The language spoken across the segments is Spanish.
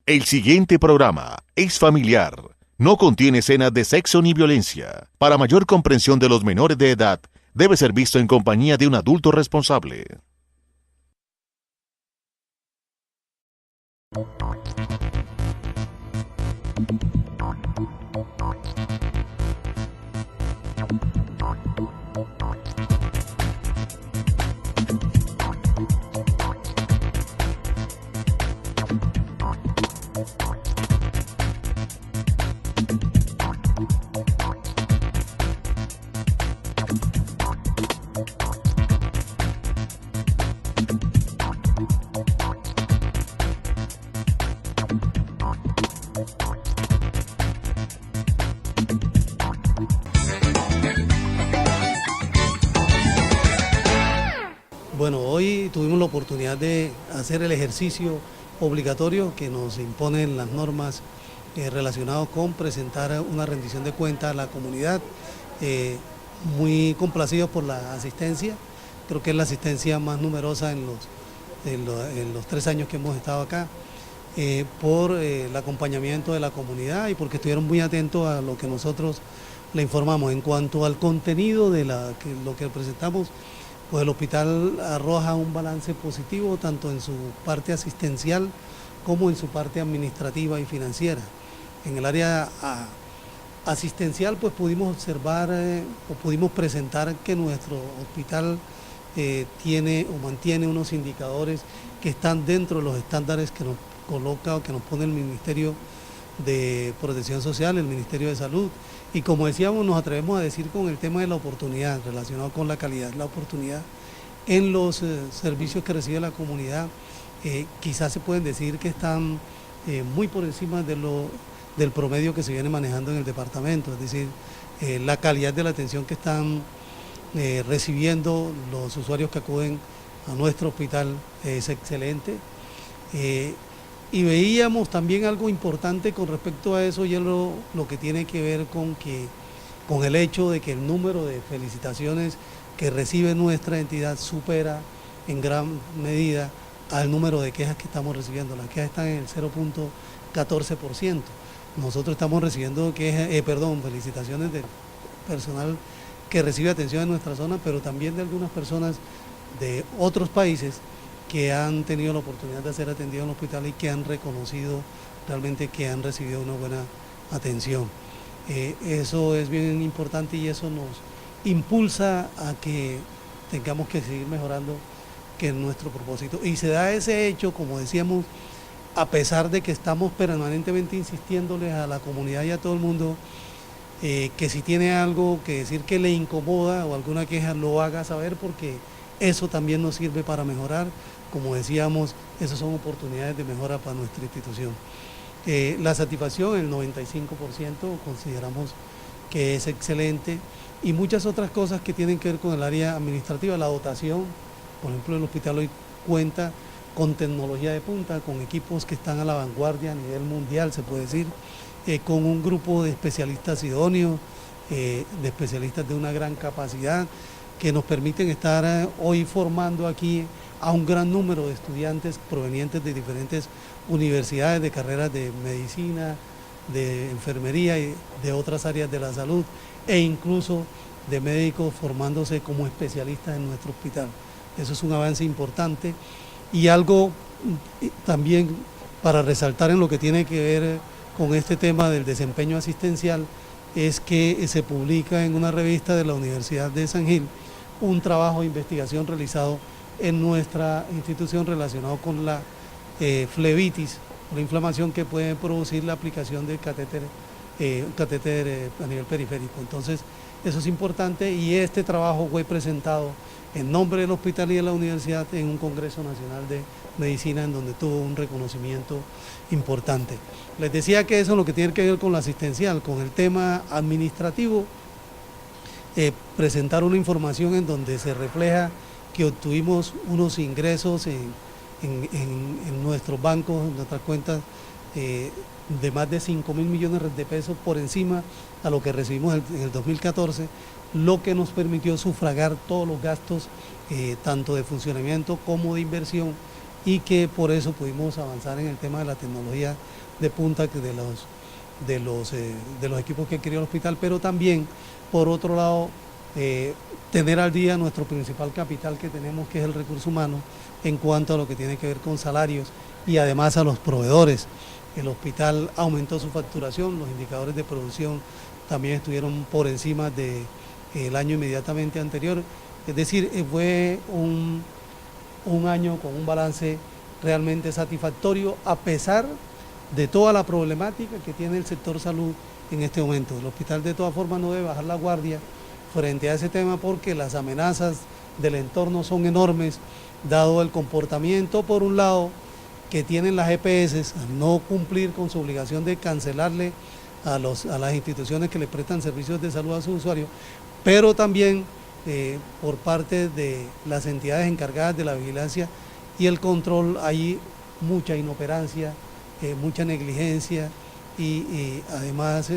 El siguiente programa es familiar. No contiene escenas de sexo ni violencia. Para mayor comprensión de los menores de edad, debe ser visto en compañía de un adulto responsable. Bueno, hoy tuvimos la oportunidad de hacer el ejercicio obligatorio que nos imponen las normas relacionadas con presentar una rendición de cuentas a la comunidad. Muy complacidos por la asistencia, creo que es la asistencia más numerosa en los 3 años que hemos estado acá, por el acompañamiento de la comunidad y porque estuvieron muy atentos a lo que nosotros le informamos. En cuanto al contenido de lo que presentamos, pues el hospital arroja un balance positivo tanto en su parte asistencial como en su parte administrativa y financiera. En el área asistencial pues pudimos observar o pudimos presentar que nuestro hospital tiene o mantiene unos indicadores que están dentro de los estándares que nos coloca o que nos pone el Ministerio de Protección Social, el Ministerio de Salud. Y como decíamos, nos atrevemos a decir con el tema de la oportunidad, relacionado con la calidad, la oportunidad en los servicios que recibe la comunidad, quizás se pueden decir que están muy por encima del promedio que se viene manejando en el departamento, es decir, la calidad de la atención que están recibiendo los usuarios que acuden a nuestro hospital es excelente. Y veíamos también algo importante con respecto a eso, y es lo que tiene que ver con el hecho de que el número de felicitaciones que recibe nuestra entidad supera en gran medida al número de quejas que estamos recibiendo. Las quejas están en el 0.14%. Nosotros estamos recibiendo felicitaciones del personal que recibe atención en nuestra zona, pero también de algunas personas de otros países que han tenido la oportunidad de ser atendidos en el hospital y que han reconocido realmente que han recibido una buena atención. Eso es bien importante y eso nos impulsa a que tengamos que seguir mejorando, que es nuestro propósito. Y se da ese hecho, como decíamos, a pesar de que estamos permanentemente insistiéndoles a la comunidad y a todo el mundo que si tiene algo que decir que le incomoda o alguna queja, lo haga saber, porque eso también nos sirve para mejorar. Como decíamos, esas son oportunidades de mejora para nuestra institución. La satisfacción, el 95%, consideramos que es excelente, y muchas otras cosas que tienen que ver con el área administrativa. La dotación, por ejemplo, el hospital hoy cuenta con tecnología de punta, con equipos que están a la vanguardia a nivel mundial, se puede decir, con un grupo de especialistas idóneos, de especialistas de una gran capacidad, que nos permiten estar hoy formando aquí a un gran número de estudiantes provenientes de diferentes universidades, de carreras de medicina, de enfermería y de otras áreas de la salud, e incluso de médicos formándose como especialistas en nuestro hospital. Eso es un avance importante, y algo también para resaltar en lo que tiene que ver con este tema del desempeño asistencial es que se publica en una revista de la Universidad de San Gil un trabajo de investigación realizado en nuestra institución relacionado con la flebitis, la inflamación que puede producir la aplicación del catéter a nivel periférico. Entonces, eso es importante, y este trabajo fue presentado en nombre del hospital y de la universidad en un Congreso Nacional de Medicina, en donde tuvo un reconocimiento importante. Les decía que eso es lo que tiene que ver con lo asistencial. Con el tema administrativo, presentar una información en donde se refleja que obtuvimos unos ingresos en nuestros bancos, en nuestras cuentas, de más de 5.000 millones de pesos por encima a lo que recibimos en el 2014, lo que nos permitió sufragar todos los gastos, tanto de funcionamiento como de inversión, y que por eso pudimos avanzar en el tema de la tecnología de punta de los equipos que adquirió el hospital, pero también, por otro lado, tener al día nuestro principal capital que tenemos, que es el recurso humano, en cuanto a lo que tiene que ver con salarios y además a los proveedores. El hospital aumentó su facturación, los indicadores de producción también estuvieron por encima del año inmediatamente anterior, es decir, fue un año con un balance realmente satisfactorio a pesar de toda la problemática que tiene el sector salud en este momento. El hospital de todas formas no debe bajar la guardia frente a ese tema porque las amenazas del entorno son enormes, dado el comportamiento, por un lado, que tienen las EPS al no cumplir con su obligación de cancelarle a las instituciones que le prestan servicios de salud a sus usuarios, pero también por parte de las entidades encargadas de la vigilancia y el control hay mucha inoperancia, mucha negligencia y además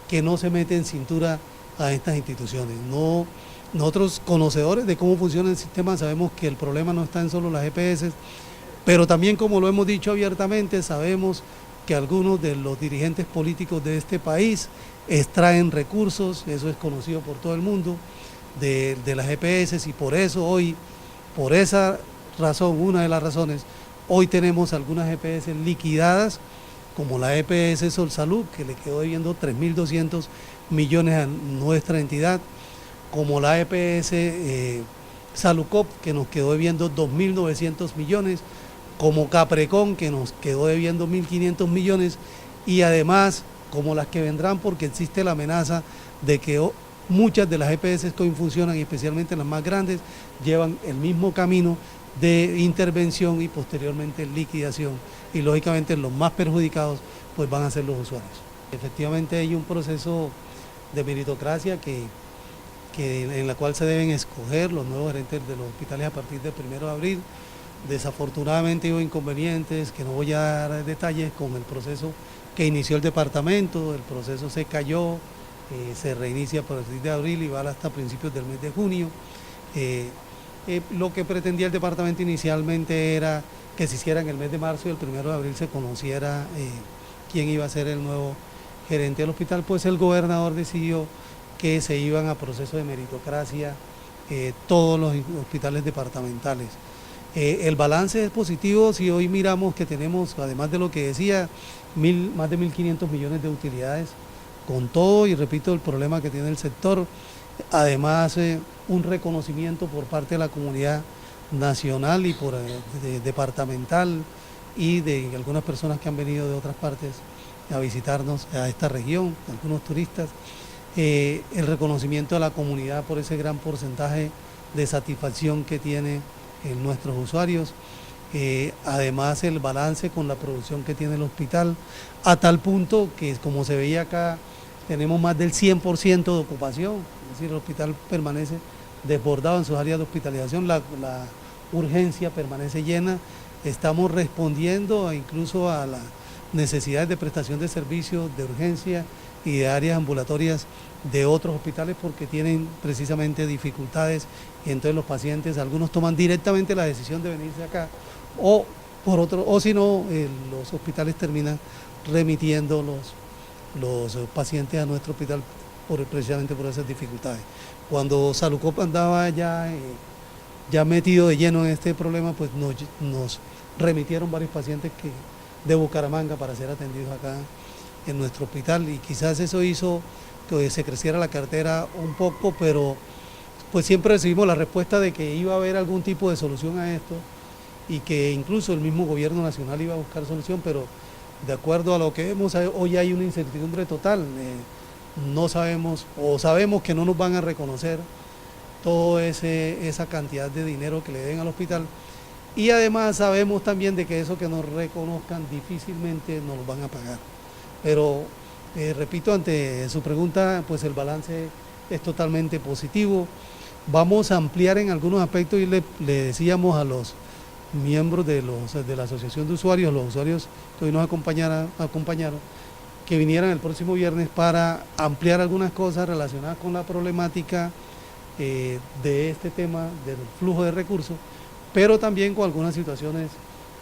que no se mete en cintura a estas instituciones. Nosotros, conocedores de cómo funciona el sistema, sabemos que el problema no está en solo las EPS, pero también, como lo hemos dicho abiertamente, sabemos que algunos de los dirigentes políticos de este país extraen recursos, eso es conocido por todo el mundo, de las EPS, y por eso hoy, por esa razón, una de las razones, hoy tenemos algunas EPS liquidadas, como la EPS Sol Salud, que le quedó debiendo 3.200 millones a nuestra entidad, como la EPS Salucop, que nos quedó debiendo 2.900 millones, como Caprecon, que nos quedó debiendo 1.500 millones, y además como las que vendrán, porque existe la amenaza de que muchas de las EPS que hoy funcionan, y especialmente las más grandes, llevan el mismo camino de intervención y posteriormente liquidación, y lógicamente los más perjudicados pues van a ser los usuarios. Efectivamente hay un proceso de meritocracia en la cual se deben escoger los nuevos gerentes de los hospitales a partir del 1 de abril. Desafortunadamente hubo inconvenientes, que no voy a dar detalles, con el proceso que inició el departamento. El proceso se cayó, se reinicia a partir de abril y va hasta principios del mes de junio. Lo que pretendía el departamento inicialmente era que se hiciera en el mes de marzo y el 1 de abril se conociera quién iba a ser el nuevo gerente del hospital, pues el gobernador decidió que se iban a proceso de meritocracia todos los hospitales departamentales. El balance es positivo si hoy miramos que tenemos, además de lo que decía, más de 1.500 millones de utilidades, con todo, y repito, el problema que tiene el sector, además un reconocimiento por parte de la comunidad nacional y por departamental y de algunas personas que han venido de otras partes a visitarnos a esta región, algunos turistas, el reconocimiento de la comunidad por ese gran porcentaje de satisfacción que tiene en nuestros usuarios, además el balance con la producción que tiene el hospital, a tal punto que, como se veía acá, tenemos más del 100% de ocupación, es decir, el hospital permanece desbordado en sus áreas de hospitalización, la urgencia permanece llena, estamos respondiendo incluso a las necesidades de prestación de servicios de urgencia y de áreas ambulatorias de otros hospitales porque tienen precisamente dificultades, y entonces los pacientes, algunos toman directamente la decisión de venirse acá, o si no, los hospitales terminan remitiendo los pacientes a nuestro hospital precisamente por esas dificultades. Cuando Salucop andaba ya metido de lleno en este problema, pues nos remitieron varios pacientes de Bucaramanga para ser atendidos acá en nuestro hospital, y quizás eso hizo que se creciera la cartera un poco, pero pues siempre recibimos la respuesta de que iba a haber algún tipo de solución a esto y que incluso el mismo gobierno nacional iba a buscar solución, pero de acuerdo a lo que vemos hoy hay una incertidumbre total. No sabemos, o sabemos que no nos van a reconocer toda esa cantidad de dinero que le den al hospital, y además sabemos también de que eso que nos reconozcan difícilmente nos lo van a pagar. Pero repito, ante su pregunta, pues el balance es totalmente positivo. Vamos a ampliar en algunos aspectos, y le decíamos a los miembros de la Asociación de Usuarios, los usuarios que hoy nos acompañaron, que vinieran el próximo viernes para ampliar algunas cosas relacionadas con la problemática de este tema del flujo de recursos, pero también con algunas situaciones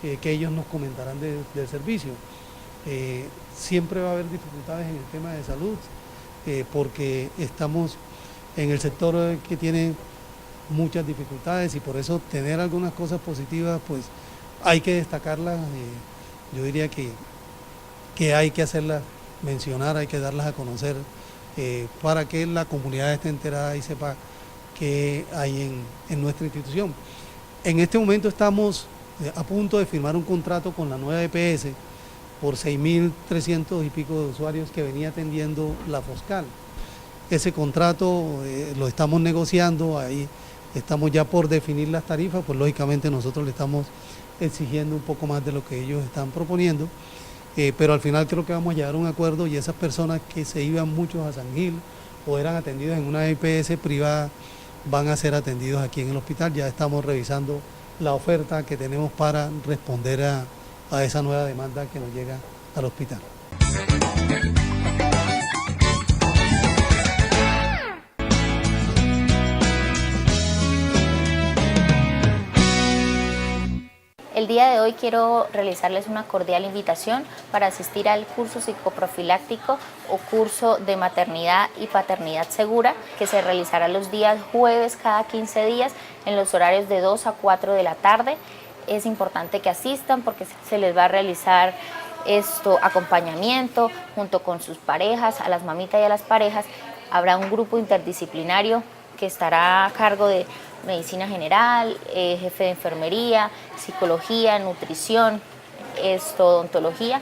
que ellos nos comentarán del servicio. Siempre va a haber dificultades en el tema de salud, porque estamos en el sector que tiene muchas dificultades y por eso tener algunas cosas positivas, pues hay que destacarlas. Yo diría que hay que hacerlas mencionar, hay que darlas a conocer, para que la comunidad esté enterada y sepa qué hay en nuestra institución. En este momento estamos a punto de firmar un contrato con la nueva EPS por 6.300 y pico de usuarios que venía atendiendo la Foscal. Ese contrato lo estamos negociando, ahí estamos ya por definir las tarifas, pues lógicamente nosotros le estamos exigiendo un poco más de lo que ellos están proponiendo, pero al final creo que vamos a llegar a un acuerdo y esas personas que se iban muchos a San Gil o eran atendidos en una EPS privada van a ser atendidos aquí en el hospital. Ya estamos revisando la oferta que tenemos para responder a esa nueva demanda que nos llega al hospital. El día de hoy quiero realizarles una cordial invitación para asistir al curso psicoprofiláctico o curso de maternidad y paternidad segura que se realizará los días jueves cada 15 días en los horarios de 2 a 4 de la tarde. Es importante que asistan porque se les va a realizar acompañamiento junto con sus parejas, a las mamitas y a las parejas. Habrá un grupo interdisciplinario que estará a cargo de medicina general, jefe de enfermería, psicología, nutrición, odontología,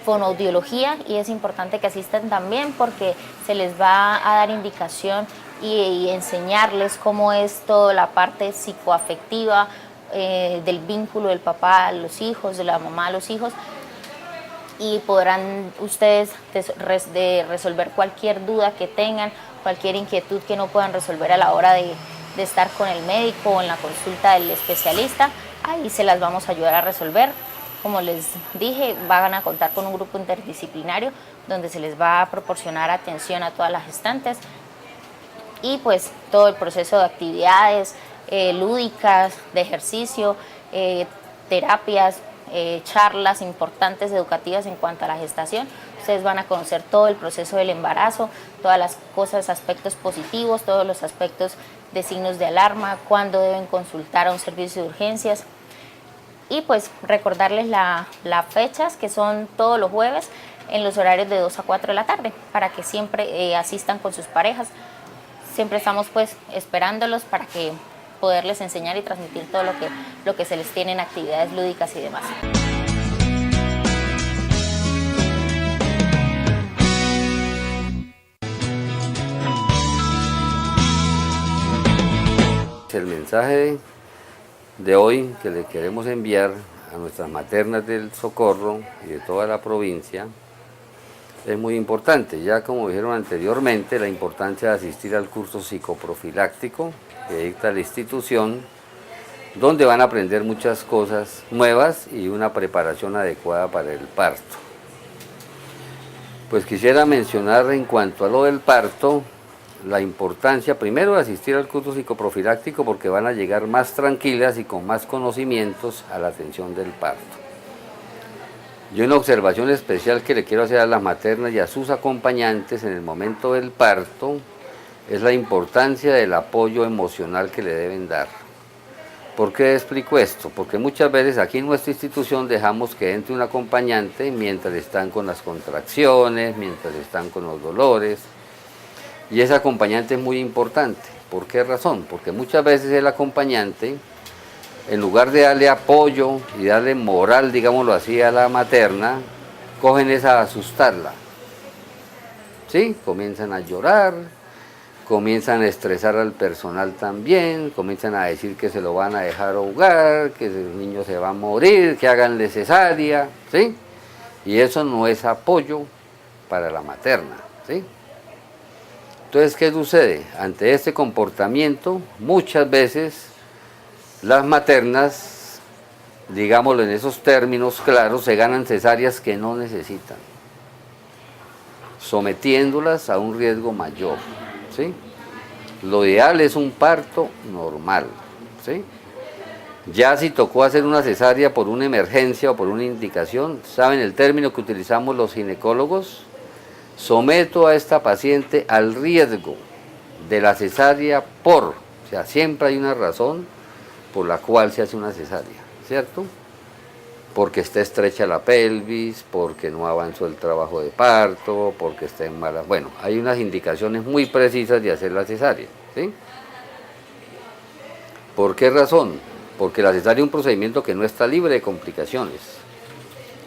fonoaudiología, y es importante que asistan también porque se les va a dar indicación y enseñarles cómo es toda la parte psicoafectiva del vínculo del papá a los hijos, de la mamá a los hijos, y podrán ustedes resolver cualquier duda que tengan, cualquier inquietud que no puedan resolver a la hora de estar con el médico o en la consulta del especialista. Ahí se las vamos a ayudar a resolver. Como les dije, van a contar con un grupo interdisciplinario donde se les va a proporcionar atención a todas las gestantes y pues todo el proceso de actividades lúdicas, de ejercicio, terapias, charlas importantes educativas en cuanto a la gestación. Ustedes van a conocer todo el proceso del embarazo, todas las cosas, aspectos positivos, todos los aspectos de signos de alarma, cuándo deben consultar a un servicio de urgencias. Y pues recordarles las fechas, que son todos los jueves en los horarios de 2 a 4 de la tarde, para que siempre asistan con sus parejas. Siempre estamos pues esperándolos para que poderles enseñar y transmitir todo lo que se les tiene en actividades lúdicas y demás. El mensaje de hoy que le queremos enviar a nuestras maternas del Socorro y de toda la provincia es muy importante. Ya como dijeron anteriormente, la importancia de asistir al curso psicoprofiláctico que dicta la institución, donde van a aprender muchas cosas nuevas y una preparación adecuada para el parto. Pues quisiera mencionar en cuanto a lo del parto, la importancia primero de asistir al curso psicoprofiláctico porque van a llegar más tranquilas y con más conocimientos a la atención del parto. Y una observación especial que le quiero hacer a las maternas y a sus acompañantes en el momento del parto es la importancia del apoyo emocional que le deben dar. ¿Por qué explico esto? Porque muchas veces aquí en nuestra institución dejamos que entre un acompañante mientras están con las contracciones, mientras están con los dolores. Y ese acompañante es muy importante. ¿Por qué razón? Porque muchas veces el acompañante, en lugar de darle apoyo y darle moral, digámoslo así, a la materna, cogen esa a asustarla. ¿Sí? Comienzan a llorar, comienzan a estresar al personal también, comienzan a decir que se lo van a dejar ahogar, que el niño se va a morir, que hagan cesárea, ¿sí? Y eso no es apoyo para la materna, ¿sí? Entonces, ¿qué sucede? Ante este comportamiento, muchas veces las maternas, digámoslo en esos términos claros, se ganan cesáreas que no necesitan, sometiéndolas a un riesgo mayor, ¿sí? Lo ideal es un parto normal, ¿sí? Ya si tocó hacer una cesárea por una emergencia o por una indicación, ¿saben el término que utilizamos los ginecólogos? Someto a esta paciente al riesgo de la cesárea o sea, siempre hay una razón por la cual se hace una cesárea, ¿cierto? Porque está estrecha la pelvis, porque no avanzó el trabajo de parto, porque está en mala... Bueno, hay unas indicaciones muy precisas de hacer la cesárea, ¿sí? ¿Por qué razón? Porque la cesárea es un procedimiento que no está libre de complicaciones.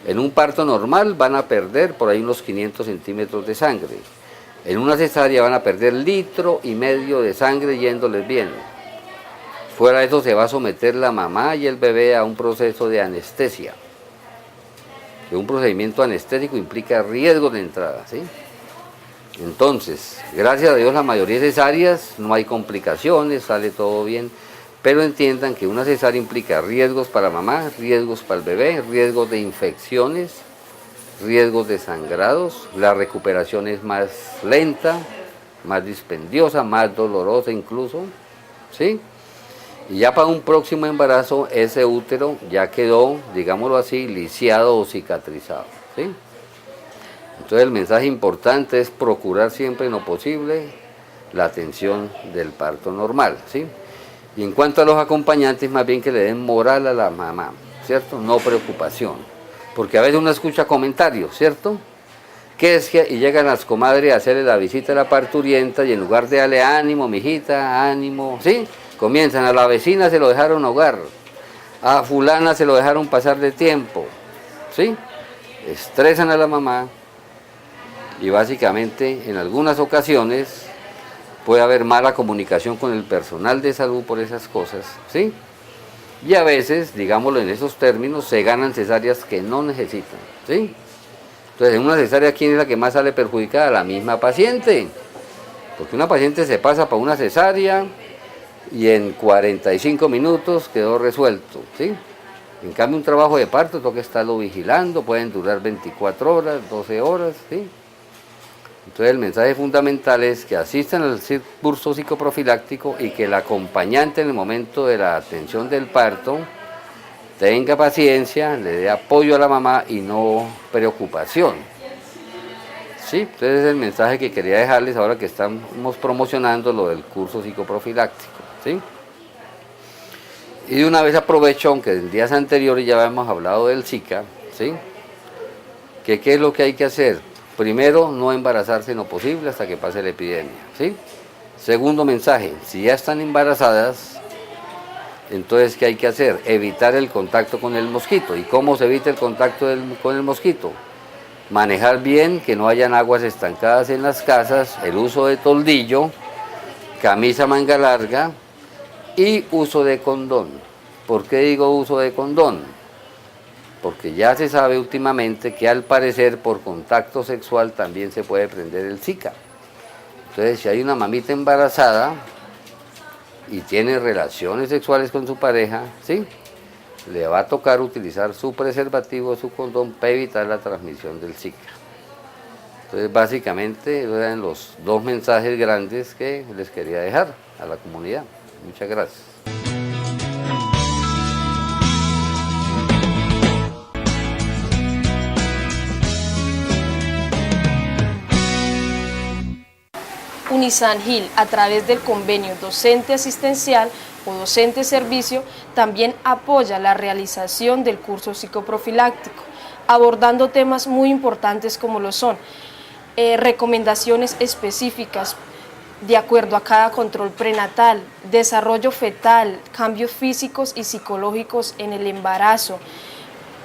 En un parto normal van a perder por ahí unos 500 centímetros de sangre. En una cesárea van a perder 1,5 litros de sangre yéndoles bien. Fuera de eso se va a someter la mamá y el bebé a un proceso de anestesia. Que un procedimiento anestésico implica riesgo de entrada, ¿sí? Entonces, gracias a Dios la mayoría de cesáreas no hay complicaciones, sale todo bien. Pero entiendan que una cesárea implica riesgos para mamá, riesgos para el bebé, riesgos de infecciones, riesgos de sangrados, la recuperación es más lenta, más dispendiosa, más dolorosa incluso, ¿sí? Y ya para un próximo embarazo ese útero ya quedó, digámoslo así, lisiado o cicatrizado, ¿sí? Entonces el mensaje importante es procurar siempre en lo posible la atención del parto normal, ¿sí? Y en cuanto a los acompañantes, más bien que le den moral a la mamá, ¿cierto? No preocupación. Porque a veces uno escucha comentarios, ¿cierto? Que es que y llegan las comadres a hacerle la visita a la parturienta y en lugar de darle ánimo, mijita, ánimo, ¿sí? Comienzan, a la vecina se lo dejaron hogar, a fulana se lo dejaron pasar de tiempo, ¿sí? Estresan a la mamá y básicamente en algunas ocasiones puede haber mala comunicación con el personal de salud por esas cosas, ¿sí? Y a veces, digámoslo en esos términos, se ganan cesáreas que no necesitan, ¿sí? Entonces, en una cesárea, ¿quién es la que más sale perjudicada? La misma paciente. Porque una paciente se pasa para una cesárea y en 45 minutos quedó resuelto, ¿sí? En cambio, un trabajo de parto toca estarlo vigilando, pueden durar 24 horas, 12 horas, ¿sí? Entonces el mensaje fundamental es que asistan al curso psicoprofiláctico y que el acompañante en el momento de la atención del parto tenga paciencia, le dé apoyo a la mamá y no preocupación. Sí, entonces es el mensaje que quería dejarles ahora que estamos promocionando lo del curso psicoprofiláctico, ¿sí? Y de una vez aprovecho, aunque en días anteriores ya habíamos hablado del Zika, ¿sí? Que qué es lo que hay que hacer. Primero, no embarazarse en lo posible hasta que pase la epidemia, ¿sí? Segundo mensaje, si ya están embarazadas, entonces ¿qué hay que hacer? Evitar el contacto con el mosquito. ¿Y cómo se evita el contacto con el mosquito? Manejar bien, que no hayan aguas estancadas en las casas, el uso de toldillo, camisa manga larga y uso de condón. ¿Por qué digo uso de condón? Porque ya se sabe últimamente que al parecer por contacto sexual también se puede prender el Zika. Entonces, si hay una mamita embarazada y tiene relaciones sexuales con su pareja, ¿sí? Le va a tocar utilizar su preservativo, su condón, para evitar la transmisión del Zika. Entonces, básicamente, eran los dos mensajes grandes que les quería dejar a la comunidad. Muchas gracias. Unisan Gil, a través del convenio docente asistencial o docente servicio, también apoya la realización del curso psicoprofiláctico, abordando temas muy importantes como lo son recomendaciones específicas de acuerdo a cada control prenatal, desarrollo fetal, cambios físicos y psicológicos en el embarazo,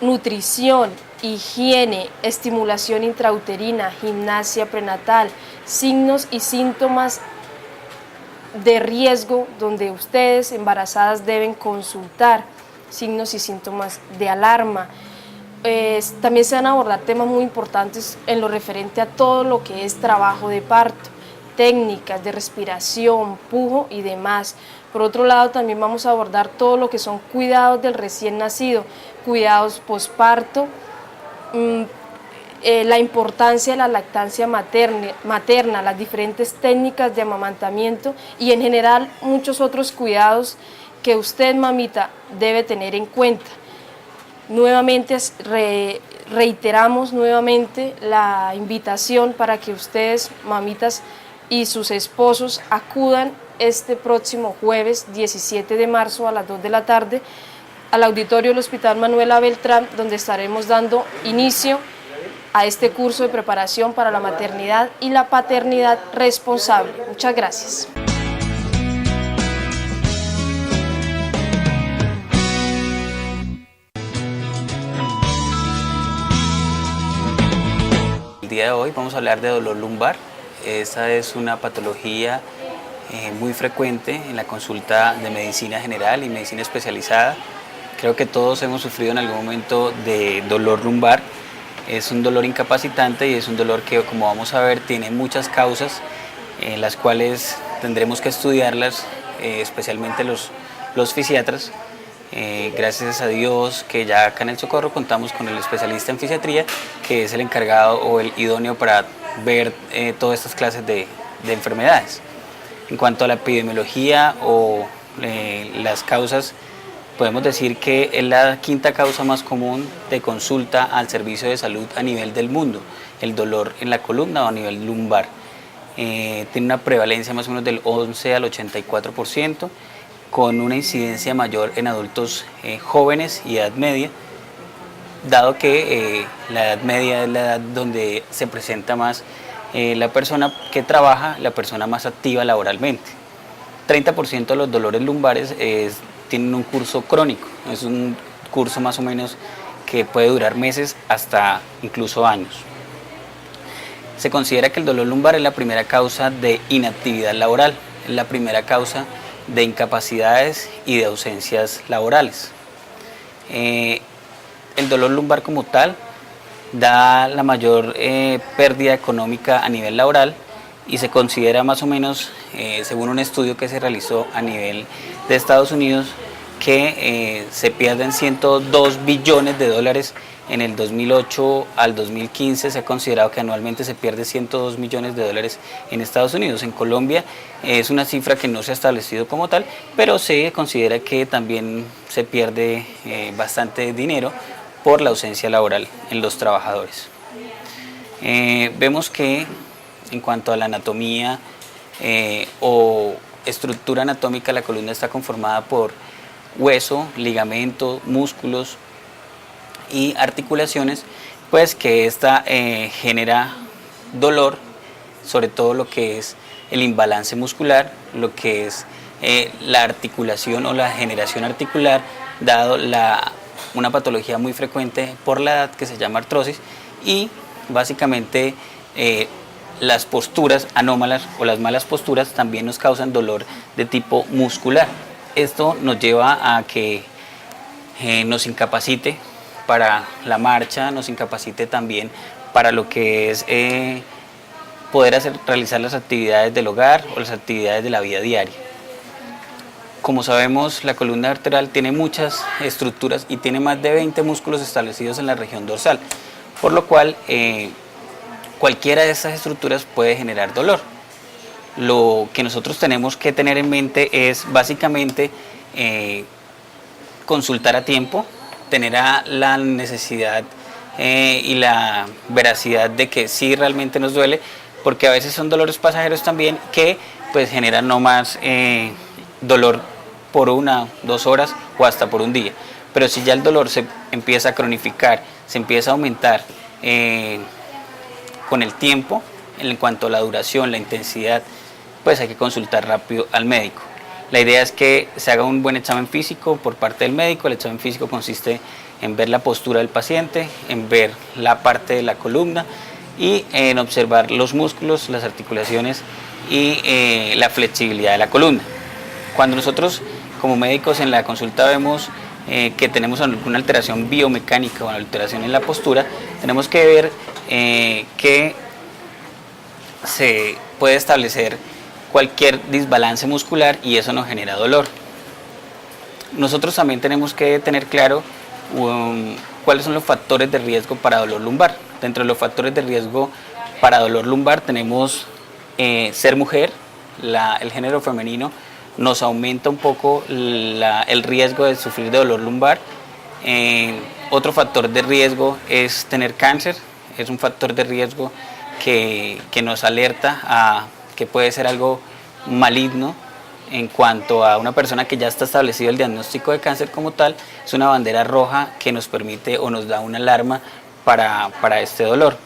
nutrición, higiene, estimulación intrauterina, gimnasia prenatal, signos y síntomas de riesgo donde ustedes embarazadas deben consultar, signos y síntomas de alarma. También se van a abordar temas muy importantes en lo referente a todo lo que es trabajo de parto, técnicas de respiración, pujo y demás. Por otro lado, también vamos a abordar todo lo que son cuidados del recién nacido, cuidados posparto, la importancia de la lactancia materna, las diferentes técnicas de amamantamiento y en general muchos otros cuidados que usted, mamita, debe tener en cuenta. Nuevamente reiteramos nuevamente la invitación para que ustedes, mamitas, y sus esposos acudan este próximo jueves 17 de marzo a las 2 de la tarde al auditorio del Hospital Manuela Beltrán, donde estaremos dando inicio a este curso de preparación para la maternidad y la paternidad responsable. Muchas gracias. El día de hoy vamos a hablar de dolor lumbar. Esta es una patología muy frecuente en la consulta de medicina general y medicina especializada. Creo que todos hemos sufrido en algún momento de dolor lumbar. Es un dolor incapacitante y es un dolor que, como vamos a ver, tiene muchas causas, las cuales tendremos que estudiarlas, especialmente los fisiatras. Gracias a Dios que ya acá en el Socorro contamos con el especialista en fisiatría, que es el encargado o el idóneo para ver todas estas clases de enfermedades. En cuanto a la epidemiología o las causas, podemos decir que es la quinta causa más común de consulta al servicio de salud a nivel del mundo, el dolor en la columna o a nivel lumbar. Tiene una prevalencia más o menos del 11 al 84%, con una incidencia mayor en adultos jóvenes y edad media, dado que la edad media es la edad donde se presenta más la persona que trabaja, la persona más activa laboralmente. 30% de los dolores lumbares tienen un curso crónico, es un curso más o menos que puede durar meses hasta incluso años. Se considera que el dolor lumbar es la primera causa de inactividad laboral, es la primera causa de incapacidades y de ausencias laborales. El dolor lumbar como tal da la mayor pérdida económica a nivel laboral y se considera más o menos, según un estudio que se realizó a nivel de Estados Unidos, que se pierden 102 billones de dólares. En el 2008 al 2015 se ha considerado que anualmente se pierde 102 millones de dólares en Estados Unidos. En Colombia es una cifra que no se ha establecido como tal, pero se considera que también se pierde bastante dinero por la ausencia laboral en los trabajadores. Vemos que en cuanto a la anatomía o estructura anatómica, la columna está conformada por hueso, ligamento, músculos y articulaciones, pues que esta genera dolor, sobre todo lo que es el imbalance muscular, lo que es la articulación o la generación articular, dado una patología muy frecuente por la edad que se llama artrosis, y básicamente las posturas anómalas o las malas posturas también nos causan dolor de tipo muscular. Esto nos lleva a que nos incapacite para la marcha, nos incapacite también para lo que es poder realizar las actividades del hogar o las actividades de la vida diaria. Como sabemos, la columna vertebral tiene muchas estructuras y tiene más de 20 músculos establecidos en la región dorsal, por lo cual cualquiera de estas estructuras puede generar dolor. Lo que nosotros tenemos que tener en mente es básicamente consultar a tiempo, tener la necesidad y la veracidad de que sí realmente nos duele, porque a veces son dolores pasajeros también que pues generan no más dolor por 1 o 2 horas o hasta por un día. Pero si ya el dolor se empieza a cronificar, se empieza a aumentar con el tiempo, en cuanto a la duración, la intensidad, pues hay que consultar rápido al médico. La idea es que se haga un buen examen físico por parte del médico. El examen físico consiste en ver la postura del paciente, en ver la parte de la columna y en observar los músculos, las articulaciones y la flexibilidad de la columna. Cuando nosotros como médicos en la consulta vemos que tenemos alguna alteración biomecánica o una alteración en la postura, tenemos que ver que se puede establecer cualquier desbalance muscular y eso nos genera dolor. Nosotros también tenemos que tener claro cuáles son los factores de riesgo para dolor lumbar. Dentro de los factores de riesgo para dolor lumbar tenemos ser mujer, el género femenino nos aumenta un poco el riesgo de sufrir de dolor lumbar. Otro factor de riesgo es tener cáncer, es un factor de riesgo que nos alerta a que puede ser algo maligno. En cuanto a una persona que ya está establecido el diagnóstico de cáncer como tal, es una bandera roja que nos permite o nos da una alarma para este dolor,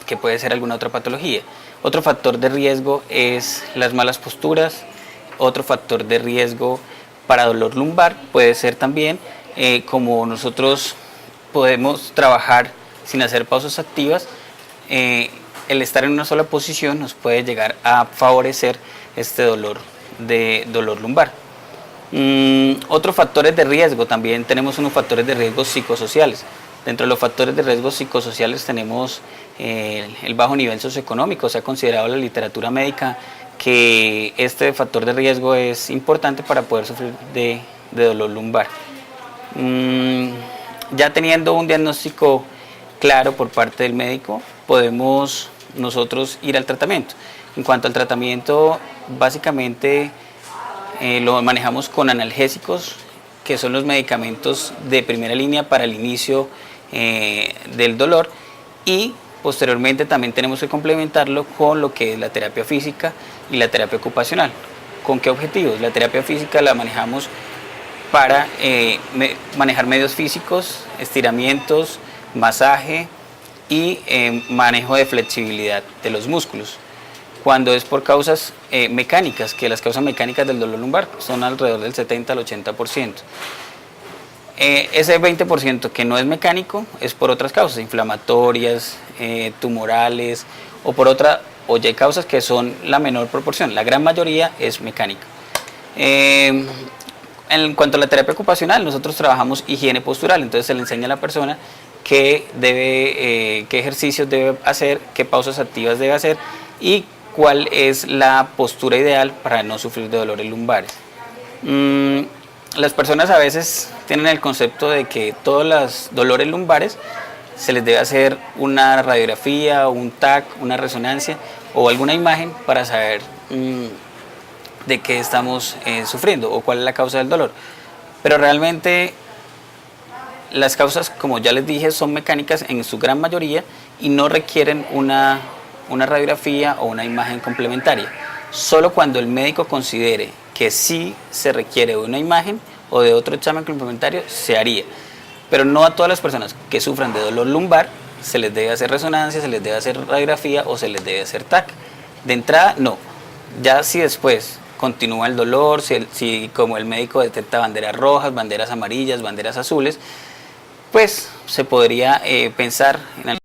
que puede ser alguna otra patología. Otro factor de riesgo es las malas posturas. Otro factor de riesgo para dolor lumbar puede ser también como nosotros podemos trabajar sin hacer pausas activas, el estar en una sola posición nos puede llegar a favorecer este dolor lumbar. Otros factores de riesgo, también tenemos unos factores de riesgo psicosociales. Dentro de los factores de riesgo psicosociales tenemos el bajo nivel socioeconómico. Se ha considerado en la literatura médica que este factor de riesgo es importante para poder sufrir de dolor lumbar. Ya teniendo un diagnóstico claro por parte del médico, podemos nosotros ir al tratamiento. En cuanto al tratamiento, básicamente lo manejamos con analgésicos, que son los medicamentos de primera línea para el inicio del dolor, y posteriormente también tenemos que complementarlo con lo que es la terapia física y la terapia ocupacional. ¿Con qué objetivos? La terapia física la manejamos para manejar medios físicos, estiramientos, masaje y manejo de flexibilidad de los músculos. Cuando es por causas mecánicas, que las causas mecánicas del dolor lumbar son alrededor del 70 al 80%. Ese 20% que no es mecánico es por otras causas, inflamatorias, tumorales o ya hay causas que son la menor proporción. La gran mayoría es mecánica. En cuanto a la terapia ocupacional, nosotros trabajamos higiene postural, entonces se le enseña a la persona qué ejercicios debe hacer, qué pausas activas debe hacer y cuál es la postura ideal para no sufrir de dolores lumbares. Las personas a veces tienen el concepto de que todos los dolores lumbares se les debe hacer una radiografía, un TAC, una resonancia o alguna imagen para saber de qué estamos sufriendo o cuál es la causa del dolor. Pero realmente las causas, como ya les dije, son mecánicas en su gran mayoría y no requieren una radiografía o una imagen complementaria. Solo cuando el médico considere que sí se requiere de una imagen o de otro examen complementario, se haría. Pero no a todas las personas que sufran de dolor lumbar se les debe hacer resonancia, se les debe hacer radiografía o se les debe hacer TAC. De entrada, no. Ya si después continúa el dolor, si como el médico detecta banderas rojas, banderas amarillas, banderas azules, pues se podría pensar en